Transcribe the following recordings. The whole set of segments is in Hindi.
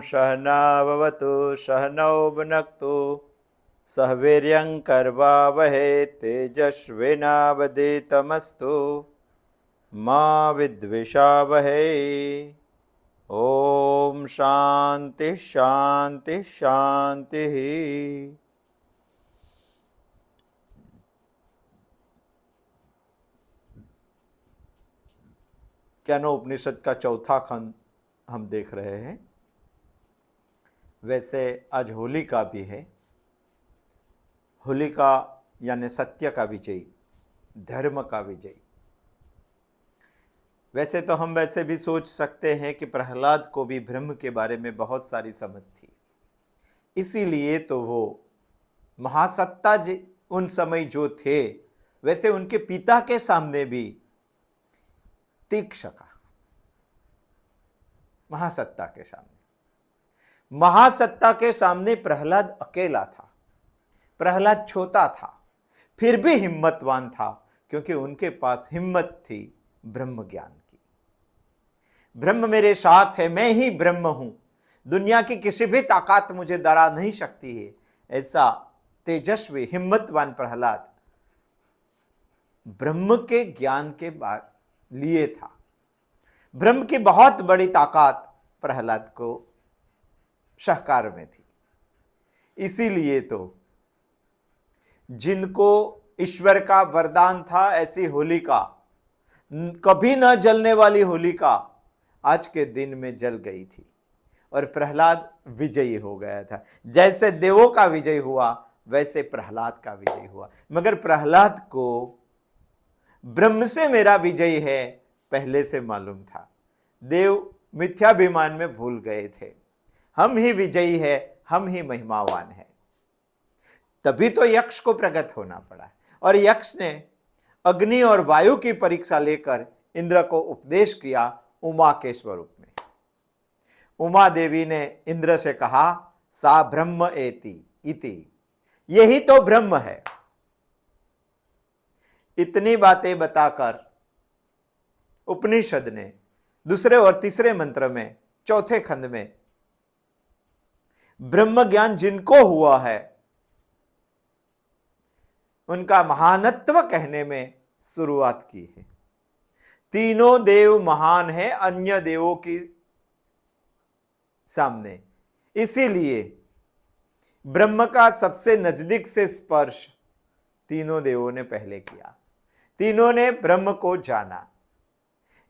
सहनाववतु सहनौ भुनक्तु सह वीर्यं कर्वावहै तेजस्विनावधीतमस्तु मा विद्विषावहै। ओम शांति शांति शांति। केनोपनिषद का चौथा खंड हम देख रहे हैं। वैसे आज होलिका भी है। होलिका यानी सत्य का विजयी, धर्म का विजयी। वैसे तो हम वैसे भी सोच सकते हैं कि प्रहलाद को भी ब्रह्म के बारे में बहुत सारी समझ थी, इसीलिए तो वो महासत्ता उन समय जो थे, वैसे उनके पिता के सामने भी तीख सका। महासत्ता के सामने प्रहलाद अकेला था। प्रहलाद छोटा था, फिर भी हिम्मतवान था, क्योंकि उनके पास हिम्मत थी ब्रह्म ज्ञान की। ब्रह्म मेरे साथ है, मैं ही ब्रह्म हूं, दुनिया की किसी भी ताकत मुझे डरा नहीं सकती है, ऐसा तेजस्वी हिम्मतवान प्रहलाद ब्रह्म के ज्ञान के बाद लिए था। ब्रह्म की बहुत बड़ी ताकत प्रहलाद को सहकार में थी। इसीलिए तो जिनको ईश्वर का वरदान था, ऐसी होलिका, कभी न जलने वाली होलिका आज के दिन में जल गई थी और प्रहलाद विजयी हो गया था। जैसे देवों का विजय हुआ, वैसे प्रहलाद का विजय हुआ। मगर प्रहलाद को ब्रह्म से मेरा विजय है पहले से मालूम था। देव मिथ्याभिमान में भूल गए थे। हम ही विजयी है, हम ही महिमावान है। तभी तो यक्ष को प्रकट होना पड़ा और यक्ष ने अग्नि और वायु की परीक्षा लेकर इंद्र को उपदेश किया उमा के स्वरूप में। उमा देवी ने इंद्र से कहा, सा ब्रह्म एति इति, यही तो ब्रह्म है। इतनी बातें बताकर उपनिषद ने दूसरे और तीसरे मंत्र में, चौथे खंड में, ब्रह्म ज्ञान जिनको हुआ है उनका महानत्व कहने में शुरुआत की है। तीनों देव महान है अन्य देवों की सामने, इसीलिए ब्रह्म का सबसे नजदीक से स्पर्श तीनों देवों ने पहले किया। तीनों ने ब्रह्म को जाना।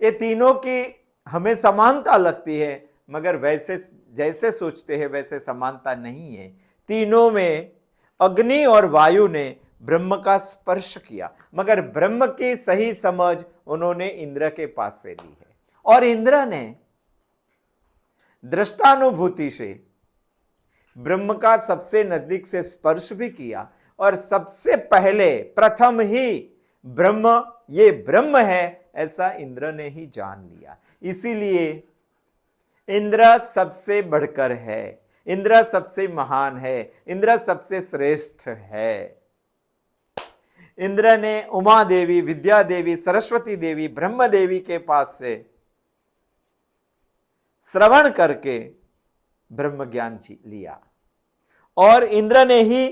ये तीनों की हमें समानता लगती है, मगर वैसे जैसे सोचते हैं वैसे समानता नहीं है। तीनों में अग्नि और वायु ने ब्रह्म का स्पर्श किया, मगर ब्रह्म की सही समझ उन्होंने इंद्र के पास से ली है। और इंद्र ने दृष्टानुभूति से ब्रह्म का सबसे नजदीक से स्पर्श भी किया और सबसे पहले प्रथम ही ब्रह्म ये ब्रह्म है ऐसा इंद्र ने ही जान लिया। इसीलिए इंद्र सबसे बढ़कर है, इंद्र सबसे महान है, इंद्र सबसे श्रेष्ठ है। इंद्र ने उमा देवी, विद्या देवी, सरस्वती देवी, ब्रह्म देवी के पास से श्रवण करके ब्रह्म ज्ञान लिया और इंद्र ने ही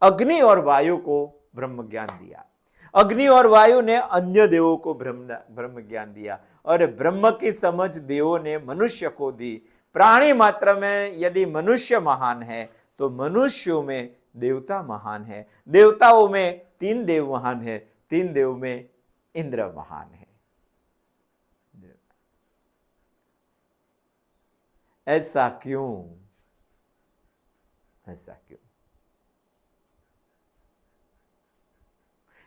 अग्नि और वायु को ब्रह्म ज्ञान दिया। अग्नि और वायु ने अन्य देवों को ब्रह्म ज्ञान दिया और ब्रह्म की समझ देवों ने मनुष्य को दी। प्राणी मात्र में यदि मनुष्य महान है तो मनुष्यों में देवता महान है, देवताओं में तीन देव महान है, तीन देव में इंद्र महान है। ऐसा क्यों? ऐसा क्यों?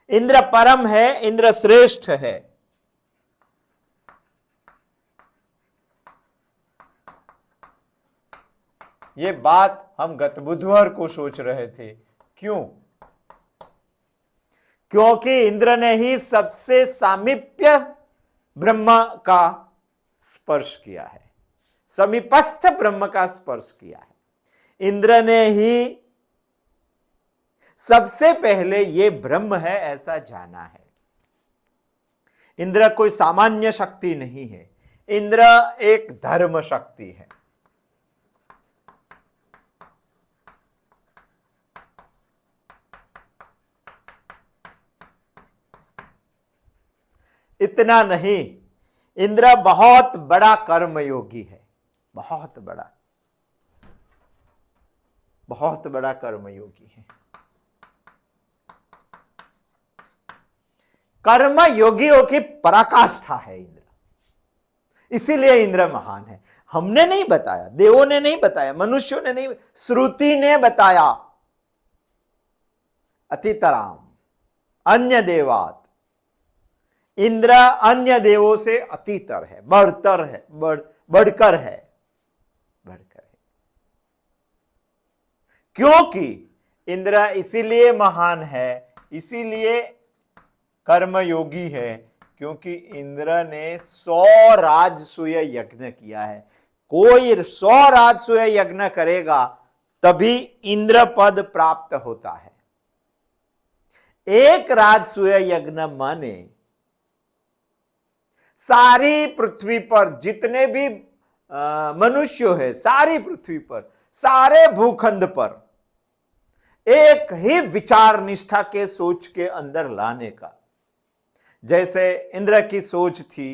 इंद्र परम है, इंद्र श्रेष्ठ है। ये बात हम गत बुधवार को सोच रहे थे। क्यों? क्योंकि इंद्र ने ही सबसे सामीप्य ब्रह्म का स्पर्श किया है, समीपस्थ ब्रह्म का स्पर्श किया है। इंद्र ने ही सबसे पहले ये ब्रह्म है ऐसा जाना है। इंद्र कोई सामान्य शक्ति नहीं है, इंद्र एक धर्म शक्ति है। इतना नहीं, इंद्र बहुत बड़ा कर्मयोगी है, बहुत बड़ा कर्मयोगी है। कर्मयोगियों की पराकाष्ठा है इंद्र, इसीलिए इंद्र महान है। हमने नहीं बताया, देवों ने नहीं बताया, मनुष्यों ने नहीं, श्रुति ने बताया। अतितराम अन्य देवात, इंद्र अन्य देवों से अतितर है, बढ़कर है। क्योंकि इंद्र इसीलिए महान है, इसीलिए कर्मयोगी है, क्योंकि इंद्र ने 100 राजसूय यज्ञ किया है। कोई 100 राजसूय यज्ञ करेगा तभी इंद्र पद प्राप्त होता है। एक राजसूय यज्ञ माने सारी पृथ्वी पर जितने भी मनुष्य है, सारी पृथ्वी पर, सारे भूखंड पर एक ही विचार निष्ठा के सोच के अंदर लाने का। जैसे इंद्र की सोच थी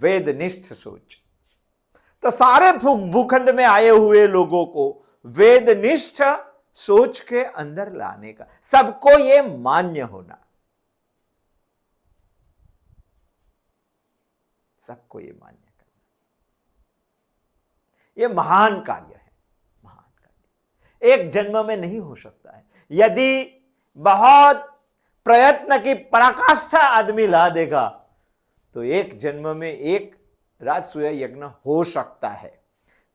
वेदनिष्ठ सोच, तो सारे भूखंड में आए हुए लोगों को वेदनिष्ठ सोच के अंदर लाने का, सबको ये मान्य होना, सबको ये मान्य करना, ये महान कार्य है, महान कार्य। एक जन्म में नहीं हो सकता है। यदि बहुत प्रयत्न की पराकाष्ठा आदमी ला देगा तो एक जन्म में एक राजसूय यज्ञ हो सकता है,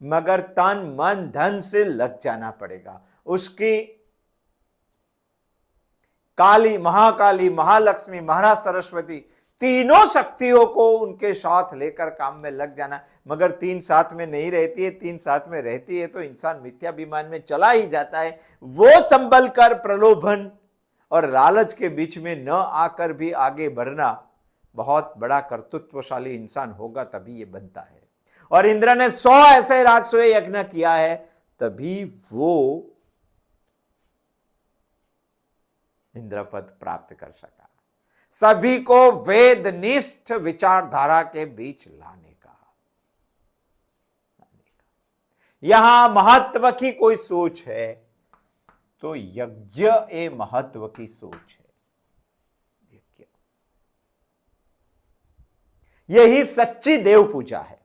मगर तन मन धन से लग जाना पड़ेगा। उसकी काली, महाकाली, महालक्ष्मी, महाराज सरस्वती, तीनों शक्तियों को उनके साथ लेकर काम में लग जाना। मगर तीन साथ में नहीं रहती है, तीन साथ में रहती है तो इंसान मिथ्याभिमान में चला ही जाता है। वो संभल कर प्रलोभन और लालच के बीच में न आकर भी आगे बढ़ना, बहुत बड़ा कर्तृत्वशाली इंसान होगा तभी ये बनता है। और इंद्र ने 100 ऐसे राजसूय यज्ञ किया है, तभी वो इंद्र पद प्राप्त कर सका। सभी को वेदनिष्ठ विचारधारा के बीच लाने का। यहां महत्व की कोई सोच है तो यज्ञ ए महत्व की सोच है। यही सच्ची देव पूजा है,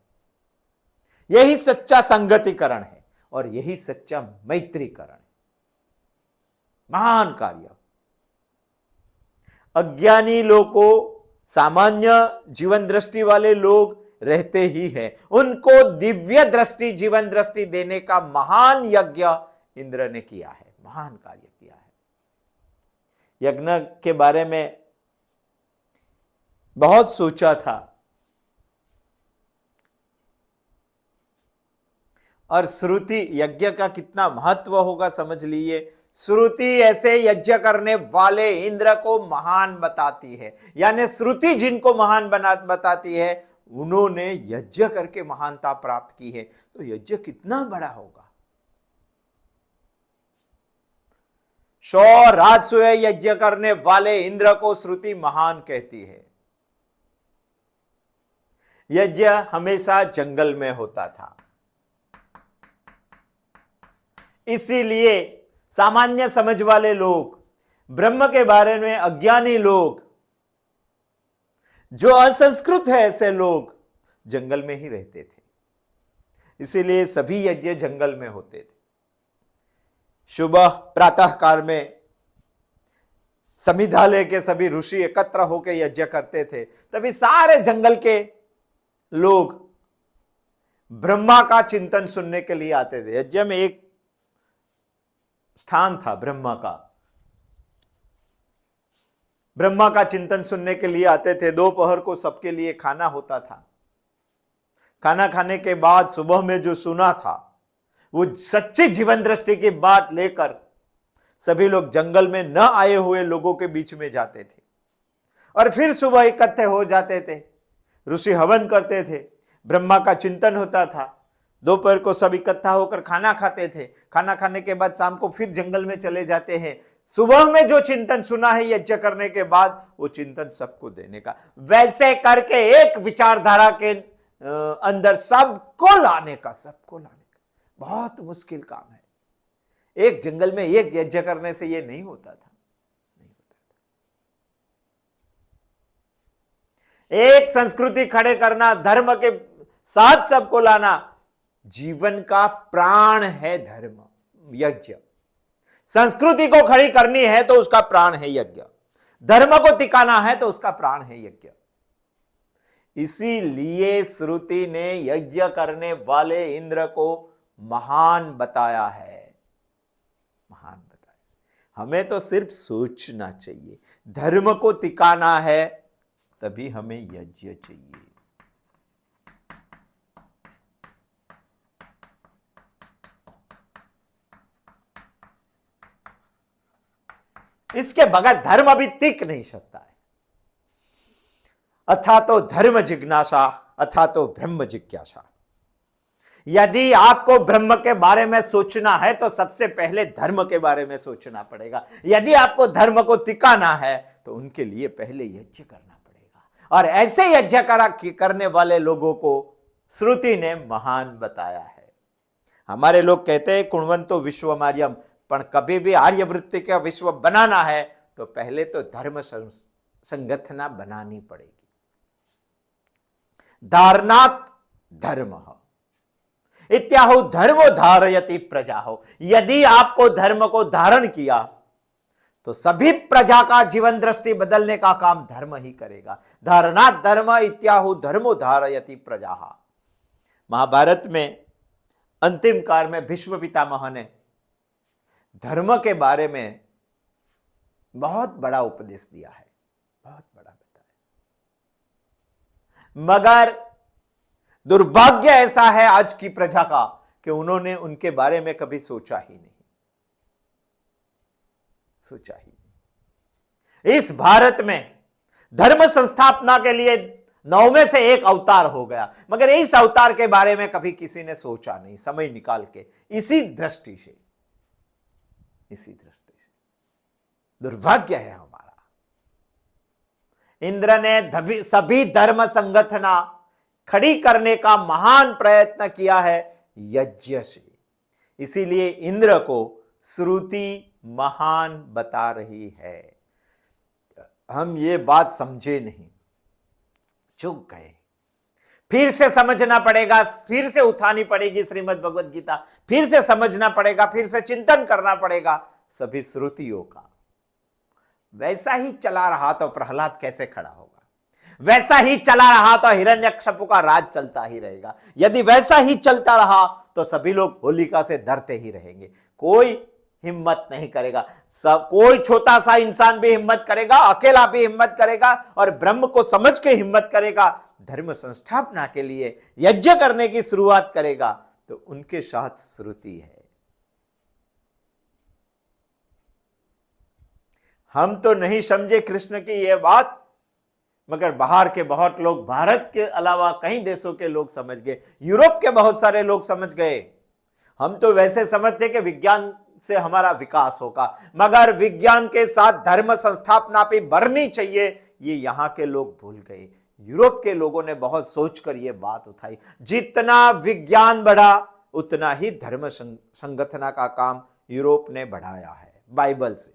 यही सच्चा संगतिकरण है और यही सच्चा मैत्रीकरण है। महान कार्य। अज्ञानी लोगों, सामान्य जीवन दृष्टि वाले लोग रहते ही हैं, उनको दिव्य दृष्टि, जीवन दृष्टि देने का महान यज्ञ इंद्र ने किया है, महान कार्य किया है। यज्ञ के बारे में बहुत सोचा था और श्रुति यज्ञ का कितना महत्व होगा समझ लीजिए। श्रुति ऐसे यज्ञ करने वाले इंद्र को महान बताती है, यानी श्रुति जिनको महान बताती है उन्होंने यज्ञ करके महानता प्राप्त की है। तो यज्ञ कितना बड़ा होगा। 100 राजसूय यज्ञ करने वाले इंद्र को श्रुति महान कहती है। यज्ञ हमेशा जंगल में होता था, इसीलिए सामान्य समझ वाले लोग, ब्रह्म के बारे में अज्ञानी लोग, जो असंस्कृत है, ऐसे लोग जंगल में ही रहते थे। इसीलिए सभी यज्ञ जंगल में होते थे। सुबह प्रातः काल में समिधालय के सभी ऋषि एकत्र होकर यज्ञ करते थे, तभी सारे जंगल के लोग ब्रह्मा का चिंतन सुनने के लिए आते थे। यज्ञ में एक स्थान था ब्रह्मा का चिंतन सुनने के लिए आते थे। दोपहर को सबके लिए खाना होता था। खाना खाने के बाद सुबह में जो सुना था वो सच्ची जीवन दृष्टि की बात लेकर सभी लोग जंगल में न आए हुए लोगों के बीच में जाते थे और फिर सुबह इकट्ठे हो जाते थे। ऋषि हवन करते थे, ब्रह्मा का चिंतन होता था। दोपहर को सब इकट्ठा होकर खाना खाते थे। खाना खाने के बाद शाम को फिर जंगल में चले जाते हैं। सुबह में जो चिंतन सुना है यज्ञ करने के बाद, वो चिंतन सबको देने का, वैसे करके एक विचारधारा के अंदर सबको लाने का, बहुत मुश्किल काम है। एक जंगल में एक यज्ञ करने से ये नहीं होता था, एक संस्कृति खड़े करना, धर्म के साथ सबको लाना, जीवन का प्राण है धर्म, यज्ञ। संस्कृति को खड़ी करनी है तो उसका प्राण है यज्ञ, धर्म को टिकाना है तो उसका प्राण है यज्ञ। इसीलिए श्रुति ने यज्ञ करने वाले इंद्र को महान बताया है, महान बताया। हमें तो सिर्फ सोचना चाहिए, धर्म को टिकाना है तभी हमें यज्ञ चाहिए। इसके बगैर धर्म अभी टिक नहीं सकता है। अथा तो धर्म जिज्ञासा, अथा तो ब्रह्म जिज्ञासा। यदि आपको ब्रह्म के बारे में सोचना है तो सबसे पहले धर्म के बारे में सोचना पड़ेगा। यदि आपको धर्म को टिकाना है तो उनके लिए पहले यज्ञ करना पड़ेगा, और ऐसे यज्ञ करने वाले लोगों को श्रुति ने महान बताया है। हमारे लोग कहते हैं कुणवंतो विश्वमार्यम, पर कभी भी आर्यवृत्ति का विश्व बनाना है तो पहले तो धर्म संगठना बनानी पड़ेगी। धारणात् धर्म इत्याहु धर्मो धारयति प्रजा हो। यदि आपको धर्म को धारण किया तो सभी प्रजा का जीवन दृष्टि बदलने का काम धर्म ही करेगा। धारणात् धर्म इत्याहु धर्मो धारयति प्रजा। महाभारत में अंतिम काल में भीष्म पितामह ने धर्म के बारे में बहुत बड़ा उपदेश दिया है, बहुत बड़ा बताया। मगर दुर्भाग्य ऐसा है आज की प्रजा का कि उन्होंने उनके बारे में कभी सोचा ही नहीं, सोचा ही नहीं। इस भारत में धर्म संस्थापना के लिए 9 में से 1 अवतार हो गया, मगर इस अवतार के बारे में कभी किसी ने सोचा नहीं, समय निकाल के। इसी दृष्टि से दुर्भाग्य है हमारा। इंद्र ने सभी धर्म संगठना खड़ी करने का महान प्रयत्न किया है यज्ञ से। इसीलिए इंद्र को श्रुति महान बता रही है। हम ये बात समझे नहीं, चुप गए। फिर से समझना पड़ेगा, फिर से उठानी पड़ेगी श्रीमद् भगवद गीता, फिर से समझना पड़ेगा, फिर से चिंतन करना पड़ेगा सभी श्रुतियों का। वैसा ही चला रहा तो प्रहलाद कैसे खड़ा होगा? वैसा ही चला रहा तो हिरण्यकश्यप का राज चलता ही रहेगा। यदि वैसा ही चलता रहा तो सभी लोग होलिका से डरते ही रहेंगे, कोई हिम्मत नहीं करेगा। कोई छोटा सा इंसान भी हिम्मत करेगा, अकेला भी हिम्मत करेगा और ब्रह्म को समझ के हिम्मत करेगा, धर्म संस्थापना के लिए यज्ञ करने की शुरुआत करेगा, तो उनके साथ श्रुति है। हम तो नहीं समझे कृष्ण की यह बात, मगर बाहर के बहुत लोग, भारत के अलावा कई देशों के लोग समझ गए, यूरोप के बहुत सारे लोग समझ गए। हम तो वैसे समझते कि विज्ञान से हमारा विकास होगा, मगर विज्ञान के साथ धर्म संस्थापना भी बढ़नी चाहिए, ये यहां के लोग भूल गए। यूरोप के लोगों ने बहुत सोचकर यह बात उठाई। जितना विज्ञान बढ़ा उतना ही धर्म संगठना का काम यूरोप ने बढ़ाया है। बाइबल से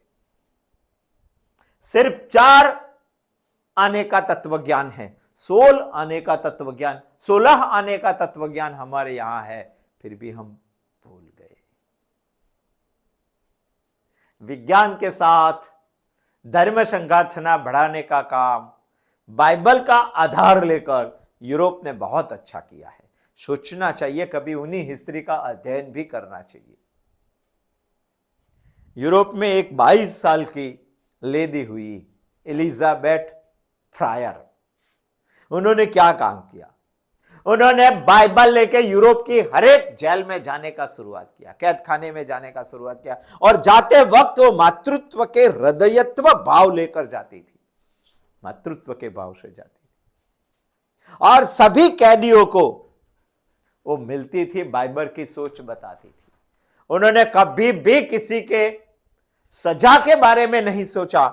सिर्फ 4 आने का तत्वज्ञान है, 16 आने का तत्वज्ञान, 16 आने का तत्वज्ञान हमारे यहां है, फिर भी हम भूल गए। विज्ञान के साथ धर्म संगठना बढ़ाने का काम बाइबल का आधार लेकर यूरोप ने बहुत अच्छा किया है। सोचना चाहिए, कभी उन्हीं हिस्ट्री का अध्ययन भी करना चाहिए। यूरोप में एक 22 साल की लेडी हुई, एलिजाबेथ फ्रायर। उन्होंने क्या काम किया? उन्होंने बाइबल लेके यूरोप की हर एक जेल में जाने का शुरुआत किया, कैद खाने में जाने का शुरुआत किया, और जाते वक्त वो मातृत्व के हृदयत्व भाव लेकर जाती थी, मातृत्व के भाव से जाती थी, और सभी कैदियों को वो मिलती थी, बाइबल की सोच बताती थी। उन्होंने कभी भी किसी के सजा के बारे में नहीं सोचा,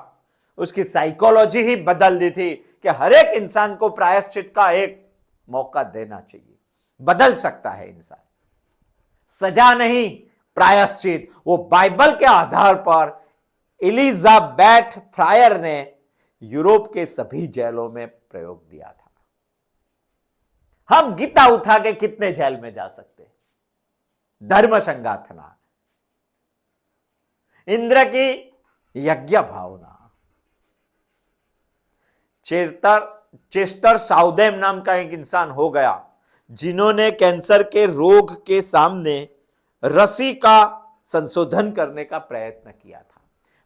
उसकी साइकोलॉजी ही बदल दी थी कि हर एक इंसान को प्रायश्चित का एक मौका देना चाहिए। बदल सकता है इंसान, सजा नहीं प्रायश्चित। वो बाइबल के आधार पर एलिजाबेथ फ्रायर ने यूरोप के सभी जेलों में प्रयोग दिया था। हम गीता उठा के कितने जेल में जा सकते? धर्म संगाथना, इंद्र की यज्ञ भावना। चेस्टर साउदेम नाम का एक इंसान हो गया जिन्होंने कैंसर के रोग के सामने रस्सी का संशोधन करने का प्रयत्न किया था,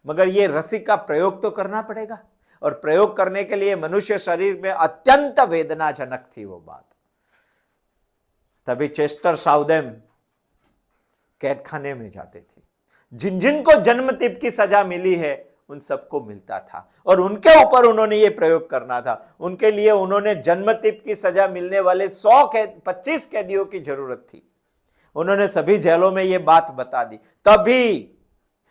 मगर यह रस्सी का प्रयोग तो करना पड़ेगा, और प्रयोग करने के लिए मनुष्य शरीर में अत्यंत वेदनाजनक थी वो बात। तभी चेस्टर साउदेम कैद खाने में जाते थे। जिन जिन को जन्मतिप की सजा मिली है उन सबको मिलता था, और उनके ऊपर उन्होंने ये प्रयोग करना था। उनके लिए उन्होंने जन्मतिप की सजा मिलने वाले 25 कैदियों की जरूरत थी। उन्होंने सभी जेलों में ये बात बता दी। तभी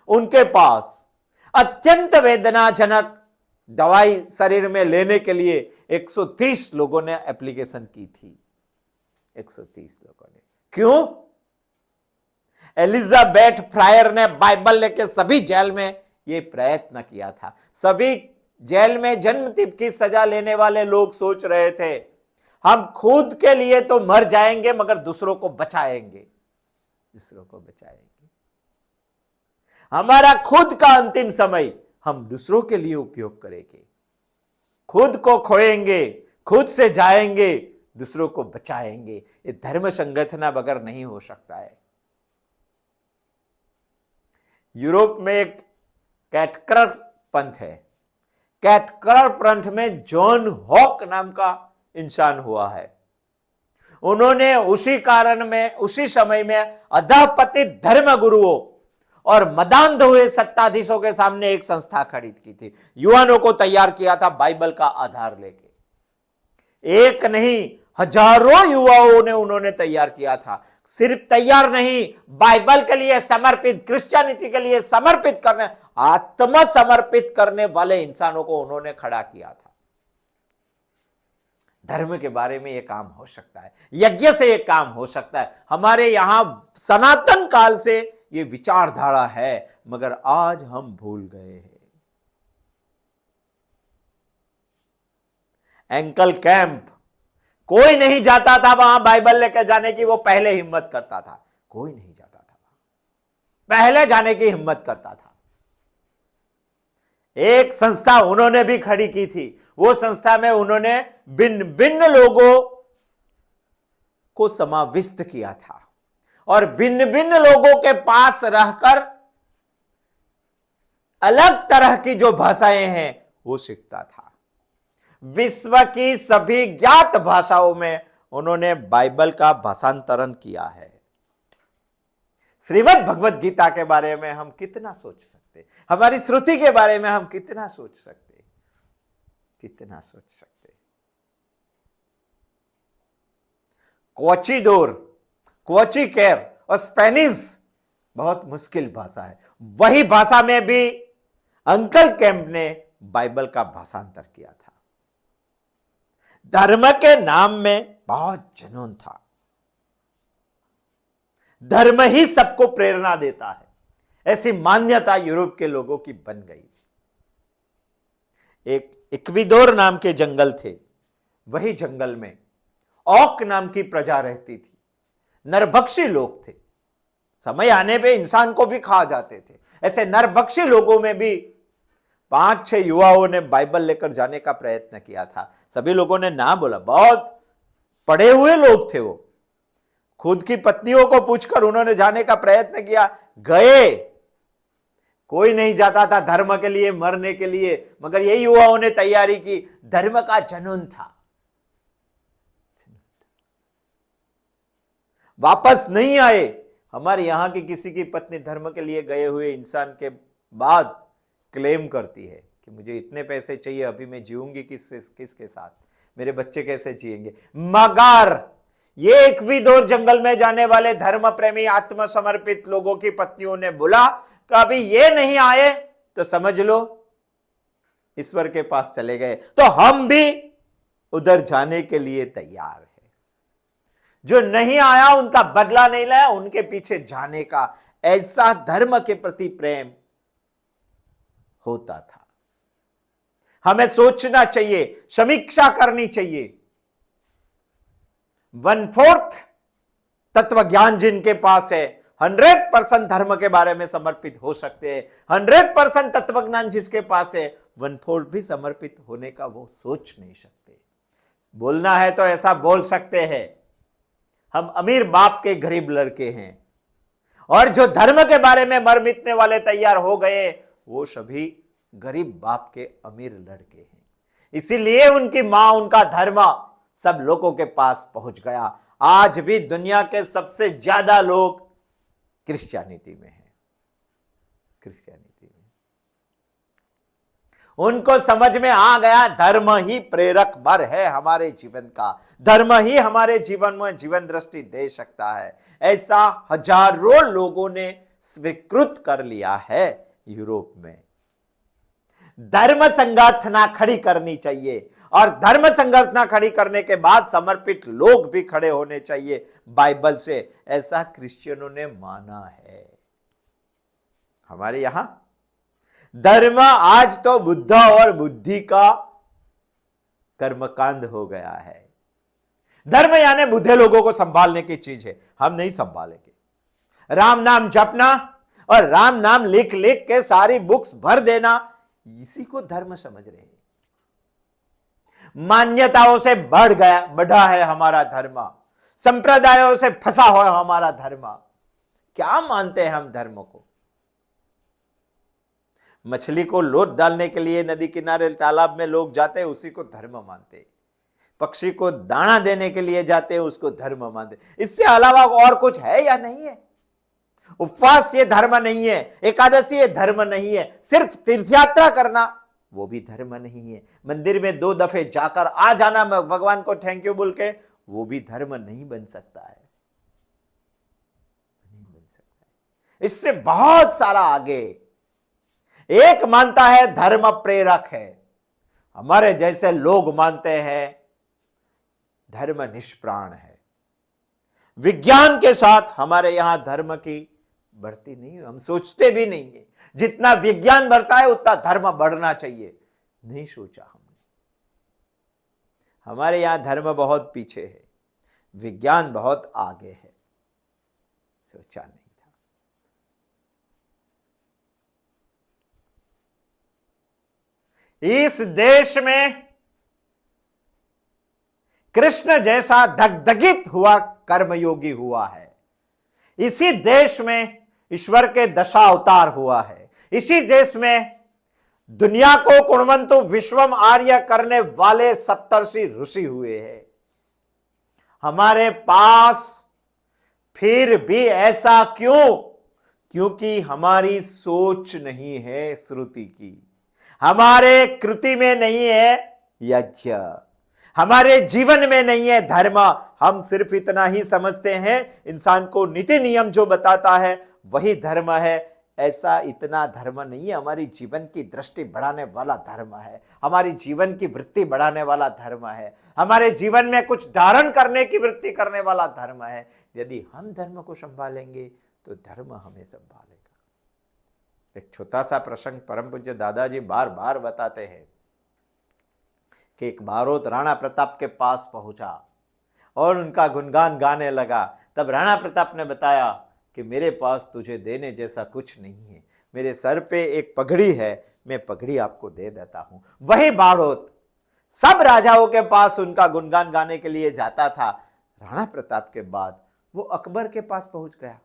उनके पास अत्यंत वेदनाजनक दवाई शरीर में लेने के लिए 130 लोगों ने एप्लीकेशन की थी। 130 लोगों ने। क्यों? एलिजाबेथ फ्रायर ने बाइबल लेके सभी जेल में यह प्रयत्न किया था। सभी जेल में जन्मतिप की सजा लेने वाले लोग सोच रहे थे, हम खुद के लिए तो मर जाएंगे मगर दूसरों को बचाएंगे, दूसरों को बचाएंगे। हमारा खुद का अंतिम समय हम दूसरों के लिए उपयोग करेंगे, खुद को खोएंगे, खुद से जाएंगे, दूसरों को बचाएंगे। ये धर्म संगठना बगैर नहीं हो सकता है। यूरोप में एक कैटकर पंथ है। कैटकर पंथ में जॉन हॉक नाम का इंसान हुआ है। उन्होंने उसी समय में अधःपतित धर्म गुरुओं और मदांध हुए सत्ताधीशों के सामने एक संस्था खड़ी की थी। युवानों को तैयार किया था बाइबल का आधार लेके। एक नहीं, हजारों युवाओं ने उन्होंने तैयार किया था। सिर्फ तैयार नहीं, बाइबल के लिए समर्पित, क्रिश्चियनिटी के लिए समर्पित करने, आत्मसमर्पित करने वाले इंसानों को उन्होंने खड़ा किया था। धर्म के बारे में यह काम हो सकता है, यज्ञ से यह काम हो सकता है। हमारे यहां सनातन काल से यह विचारधारा है, मगर आज हम भूल गए हैं। एंकल कैंप, कोई नहीं जाता था वहां बाइबल लेकर जाने की, वो पहले हिम्मत करता था। कोई नहीं जाता था, पहले जाने की हिम्मत करता था। एक संस्था उन्होंने भी खड़ी की थी। वो संस्था में उन्होंने भिन्न भिन्न लोगों को समाविष्ट किया था और भिन्न भिन्न लोगों के पास रहकर अलग तरह की जो भाषाएं हैं वो सीखता था। विश्व की सभी ज्ञात भाषाओं में उन्होंने बाइबल का भाषांतरण किया है। श्रीमद् भगवत गीता के बारे में हम कितना सोच सकते, हमारी श्रुति के बारे में हम कितना सोच सकते, कितना सोच सकते। क्वचिडोर, क्वचिकेर और स्पेनिश बहुत मुश्किल भाषा है। वही भाषा में भी अंकल कैंप ने बाइबल का भाषांतर किया था। धर्म के नाम में बहुत जुनून था। धर्म ही सबको प्रेरणा देता है, ऐसी मान्यता यूरोप के लोगों की बन गई थी। एक इक्वाडोर नाम के जंगल थे। वही जंगल में ऑक नाम की प्रजा रहती थी। नरभक्षी लोग थे, समय आने पे इंसान को भी खा जाते थे। ऐसे नरभक्षी लोगों में भी 5-6 युवाओं ने बाइबल लेकर जाने का प्रयत्न किया था। सभी लोगों ने ना बोला, बहुत पढ़े हुए लोग थे वो। खुद की पत्नियों को पूछकर उन्होंने जाने का प्रयत्न किया, गए। कोई नहीं जाता था धर्म के लिए, मरने के लिए, मगर ये युवाओं ने तैयारी की। धर्म का जुनून था। वापस नहीं आए। हमारे यहां की किसी की पत्नी धर्म के लिए गए हुए इंसान के बाद क्लेम करती है कि मुझे इतने पैसे चाहिए, अभी मैं जीऊंगी किसके साथ, मेरे बच्चे कैसे जिएंगे। मगर ये इक्वाडोर जंगल में जाने वाले धर्म प्रेमी आत्मसमर्पित लोगों की पत्नियों ने बोला, कभी ये नहीं आए तो समझ लो ईश्वर के पास चले गए। तो हम भी उधर जाने के लिए तैयार है। जो नहीं आया उनका बदला नहीं लाया, उनके पीछे जाने का ऐसा धर्म के प्रति प्रेम होता था। हमें सोचना चाहिए, समीक्षा करनी चाहिए। 1/4 तत्व ज्ञान जिनके पास है 100% धर्म के बारे में समर्पित हो सकते हैं। 100% तत्व ज्ञान जिसके पास है 1/4 भी समर्पित होने का वो सोच नहीं सकते। बोलना है तो ऐसा बोल सकते हैं, हम अमीर बाप के गरीब लड़के हैं, और जो धर्म के बारे में मर मिटने वाले तैयार हो गए वो सभी गरीब बाप के अमीर लड़के हैं। इसीलिए उनकी मां, उनका धर्म सब लोगों के पास पहुंच गया। आज भी दुनिया के सबसे ज्यादा लोग क्रिश्चियनिटी में हैं। क्रिश्चियनिटी में उनको समझ में आ गया धर्म ही प्रेरक बल है हमारे जीवन का, धर्म ही हमारे जीवन में जीवन दृष्टि दे सकता है। ऐसा हजारों लोगों ने स्वीकृत कर लिया है यूरोप में। धर्म संगठना खड़ी करनी चाहिए, और धर्म संगठना खड़ी करने के बाद समर्पित लोग भी खड़े होने चाहिए बाइबल से, ऐसा क्रिश्चियनों ने माना है। हमारे यहां धर्म आज तो बुद्ध और बुद्धि का कर्मकांड हो गया है। धर्म यानी बुद्धे लोगों को संभालने की चीज है, हम नहीं संभालेंगे। राम नाम जपना और राम नाम लिख लिख के सारी बुक्स भर देना, इसी को धर्म समझ रहे हैं। मान्यताओं से बढ़ा है हमारा धर्म, संप्रदायों से फंसा हुआ है हमारा धर्म। क्या मानते हैं हम धर्म को? मछली को लोट डालने के लिए नदी किनारे तालाब में लोग जाते हैं, उसी को धर्म मानते हैं। पक्षी को दाना देने के लिए जाते हैं, उसको धर्म मानते हैं। इससे अलावा और कुछ है या नहीं है? उपवास ये धर्म नहीं है, एकादशी ये धर्म नहीं है, सिर्फ तीर्थयात्रा करना वो भी धर्म नहीं है, मंदिर में 2 दफे जाकर आ जाना भगवान को थैंक यू बोल के, वो भी धर्म नहीं बन सकता है। नहीं बन सकता है। इससे बहुत सारा आगे। एक मानता है धर्म प्रेरक है, हमारे जैसे लोग मानते हैं धर्म निष्प्राण है। विज्ञान के साथ हमारे यहां धर्म की बढ़ती नहीं है, हम सोचते भी नहीं है। जितना विज्ञान बढ़ता है उतना धर्म बढ़ना चाहिए, नहीं सोचा हमने। हमारे यहां धर्म बहुत पीछे है, विज्ञान बहुत आगे है, सोचा नहीं था। इस देश में कृष्ण जैसा धगधगित हुआ कर्मयोगी हुआ है। इसी देश में ईश्वर के दशा अवतार हुआ है। इसी देश में दुनिया को कुर्वन्तु विश्वम आर्य करने वाले सप्तर्षि ऋषि हुए हैं। हमारे पास फिर भी ऐसा क्यों? क्योंकि हमारी सोच नहीं है श्रुति की, हमारे कृति में नहीं है यज्ञ, हमारे जीवन में नहीं है धर्म। हम सिर्फ इतना ही समझते हैं इंसान को नीति नियम जो बताता है वही धर्म है। ऐसा इतना धर्म नहीं है। हमारी जीवन की दृष्टि बढ़ाने वाला धर्म है, हमारी जीवन की वृत्ति बढ़ाने वाला धर्म है, हमारे जीवन में कुछ धारण करने की वृत्ति करने वाला धर्म है। यदि हम धर्म को संभालेंगे तो धर्म हमें संभालेगा। एक छोटा सा प्रसंग परम पूज्य दादाजी बार बार बताते हैं कि एक बारोत राणा प्रताप के पास पहुंचा और उनका गुणगान गाने लगा। तब राणा प्रताप ने बताया कि मेरे पास तुझे देने जैसा कुछ नहीं है, मेरे सर पे एक पगड़ी है, मैं पगड़ी आपको दे देता हूं। वही बारोत सब राजाओं के पास उनका गुणगान गाने के लिए जाता था। राणा प्रताप के बाद वो अकबर के पास पहुंच गया।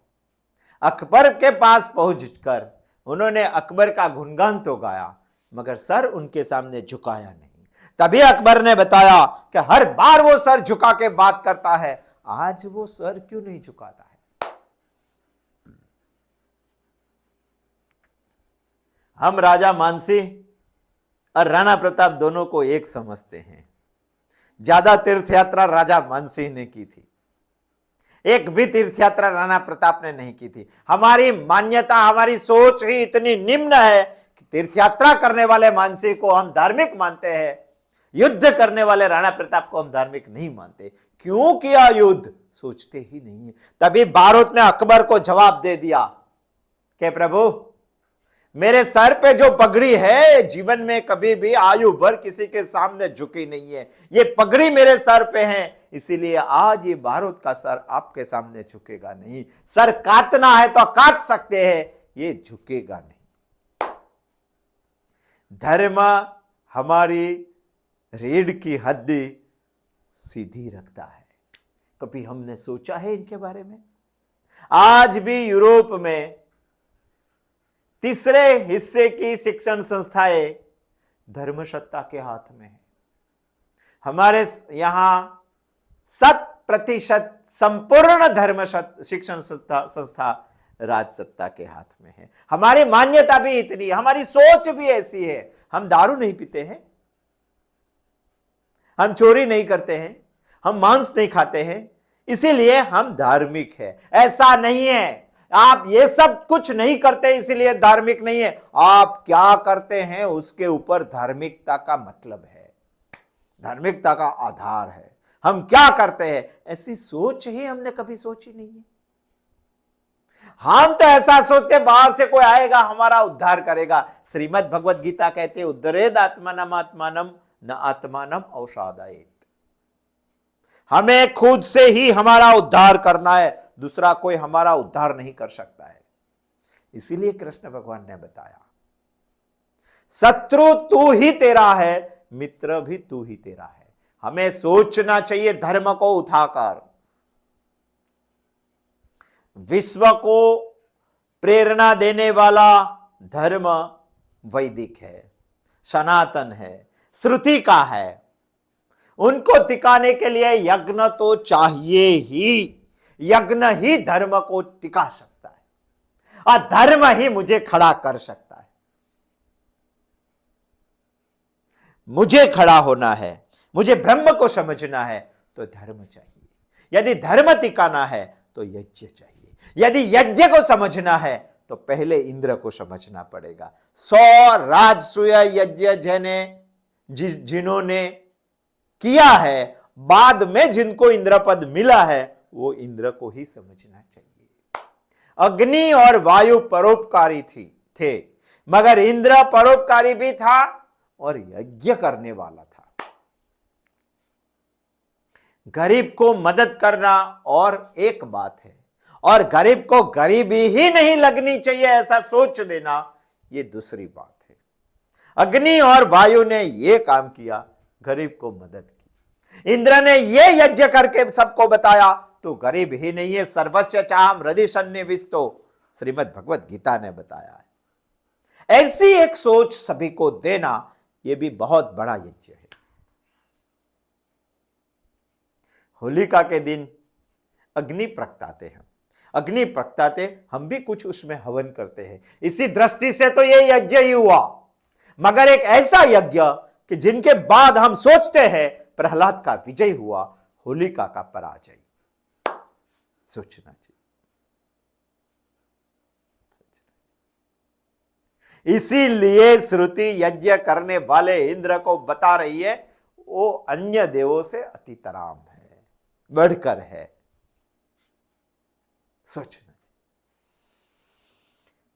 अकबर के पास पहुंचकर उन्होंने अकबर का गुणगान तो गाया, मगर सर उनके सामने झुकाया नहीं। तभी अकबर ने बताया कि हर बार वो सर झुका के बात करता है, आज वो सर क्यों नहीं झुकाता है? हम राजा मानसी और राणा प्रताप दोनों को एक समझते हैं। ज्यादा तीर्थ यात्रा राजा मानसिंह ने की थी। एक भी तीर्थ यात्रा राणा प्रताप ने नहीं की थी। हमारी मान्यता, हमारी सोच ही इतनी निम्न है कि तीर्थ यात्रा करने वाले मानसी को हम धार्मिक मानते हैं, युद्ध करने वाले राणा प्रताप को हम धार्मिक नहीं मानते। क्यों किया युद्ध, सोचते ही नहीं है। तभी बारूद ने अकबर को जवाब दे दिया कि प्रभु, मेरे सर पे जो पगड़ी है, जीवन में कभी भी आयु भर किसी के सामने झुकी नहीं है। ये पगड़ी मेरे सर पे है, इसीलिए आज ये बारूद का सर आपके सामने झुकेगा नहीं। सर काटना है तो काट सकते हैं, ये झुकेगा नहीं। धर्म हमारी रीढ़ की हड्डी सीधी रखता है। कभी हमने सोचा है इनके बारे में? आज भी यूरोप में तीसरे हिस्से की शिक्षण संस्थाएं धर्मसत्ता के हाथ में है। हमारे यहां 100% संपूर्ण धर्म शिक्षण संस्था राजसत्ता के हाथ में है। हमारी मान्यता भी इतनी, हमारी सोच भी ऐसी है। हम दारू नहीं पीते हैं, हम चोरी नहीं करते हैं, हम मांस नहीं खाते हैं, इसीलिए हम धार्मिक है। ऐसा नहीं है। आप ये सब कुछ नहीं करते इसलिए धार्मिक नहीं है। आप क्या करते हैं उसके ऊपर धार्मिकता का मतलब है, धार्मिकता का आधार है। हम क्या करते हैं, ऐसी सोच ही हमने कभी सोची नहीं है। हम तो ऐसा सोचते बाहर से कोई आएगा हमारा उद्धार करेगा। श्रीमद् भगवद गीता कहते हैं, उद्धरेद आत्मानम आत्मानम न आत्मानम औषादयेत। हमें खुद से ही हमारा उद्धार करना है, दूसरा कोई हमारा उद्धार नहीं कर सकता है। इसीलिए कृष्ण भगवान ने बताया, शत्रु तू ही तेरा है, मित्र भी तू ही तेरा है। हमें सोचना चाहिए धर्म को उठाकर। विश्व को प्रेरणा देने वाला धर्म वैदिक है, सनातन है, श्रुति का है। उनको टिकाने के लिए यज्ञ तो चाहिए ही। यज्ञ ही धर्म को टिका सकता है और धर्म ही मुझे खड़ा कर सकता है। मुझे खड़ा होना है, मुझे ब्रह्म को समझना है तो धर्म चाहिए। यदि धर्म टिकाना है तो यज्ञ चाहिए। यदि यज्ञ को समझना है तो पहले इंद्र को समझना पड़ेगा। 100 राजसूय यज्ञ जिन्होंने किया है, बाद में जिनको इंद्र पद मिला है, वो इंद्र को ही समझना चाहिए। अग्नि और वायु परोपकारी थे, मगर इंद्र परोपकारी भी था और यज्ञ करने वाला था। गरीब को मदद करना और एक बात है, और गरीब को गरीबी ही नहीं लगनी चाहिए ऐसा सोच देना, ये दूसरी बात है। अग्नि और वायु ने ये काम किया, गरीब को मदद की। इंद्र ने ये यज्ञ करके सबको बताया, तो गरीब ही नहीं है, सर्वस्य चाहम हृदय सन्निविष्टो, श्रीमद् भगवद गीता ने बताया है। ऐसी एक सोच सभी को देना, यह भी बहुत बड़ा यज्ञ है। होलिका के दिन अग्नि प्रगटाते हैं, अग्नि प्रगटाते हम भी कुछ उसमें हवन करते हैं। इसी दृष्टि से तो यह यज्ञ ही हुआ, मगर एक ऐसा यज्ञ कि जिनके बाद हम सोचते हैं प्रहलाद का विजय हुआ, होलिका का पराजय। सोचना चाहिए। इसीलिए श्रुति यज्ञ करने वाले इंद्र को बता रही है, वो अन्य देवों से अतितराम है, बढ़कर है। सोचना चाहिए।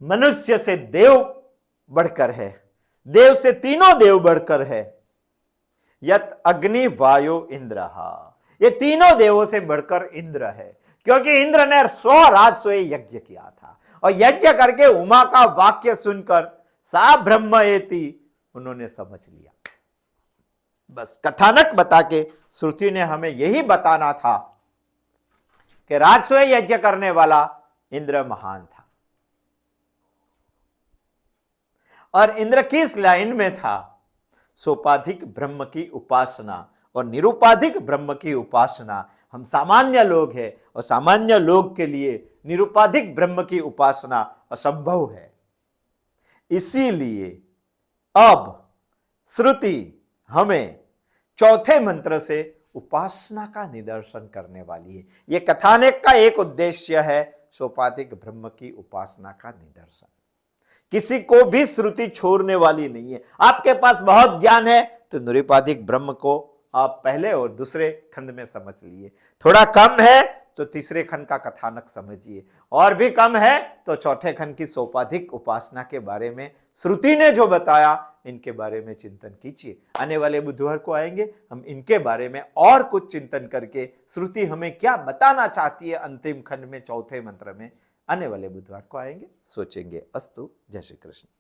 मनुष्य से देव बढ़कर है, देव से तीनों देव बढ़कर है। यत अग्नि वायु इंद्र, ये तीनों देवों से बढ़कर इंद्र है, क्योंकि इंद्र ने 100 राजसूय यज्ञ किया था, और यज्ञ करके उमा का वाक्य सुनकर सा ब्रह्म एति उन्होंने समझ लिया। बस कथानक बता के श्रुति ने हमें यही बताना था कि राजसूय यज्ञ करने वाला इंद्र महान था। और इंद्र किस लाइन में था? सोपाधिक ब्रह्म की उपासना और निरुपाधिक ब्रह्म की उपासना। हम सामान्य लोग हैं, और सामान्य लोग के लिए निरुपाधिक ब्रह्म की उपासना असंभव है। इसीलिए अब श्रुति हमें चौथे मंत्र से उपासना का निदर्शन करने वाली है। यह कथानक का एक उद्देश्य है, सोपाधिक ब्रह्म की उपासना का निदर्शन। किसी को भी श्रुति छोड़ने वाली नहीं है। आपके पास बहुत ज्ञान है तो निरुपाधिक ब्रह्म को आप पहले और दूसरे खंड में समझ लिए, थोड़ा कम है तो तीसरे खंड का कथानक समझिए, और भी कम है तो चौथे खंड की सोपाधिक उपासना के बारे में श्रुति ने जो बताया इनके बारे में चिंतन कीजिए। आने वाले बुधवार को आएंगे, हम इनके बारे में और कुछ चिंतन करके श्रुति हमें क्या बताना चाहती है अंतिम खंड में चौथे मंत्र में, आने वाले बुधवार को आएंगे, सोचेंगे। अस्तु। जय श्री कृष्ण।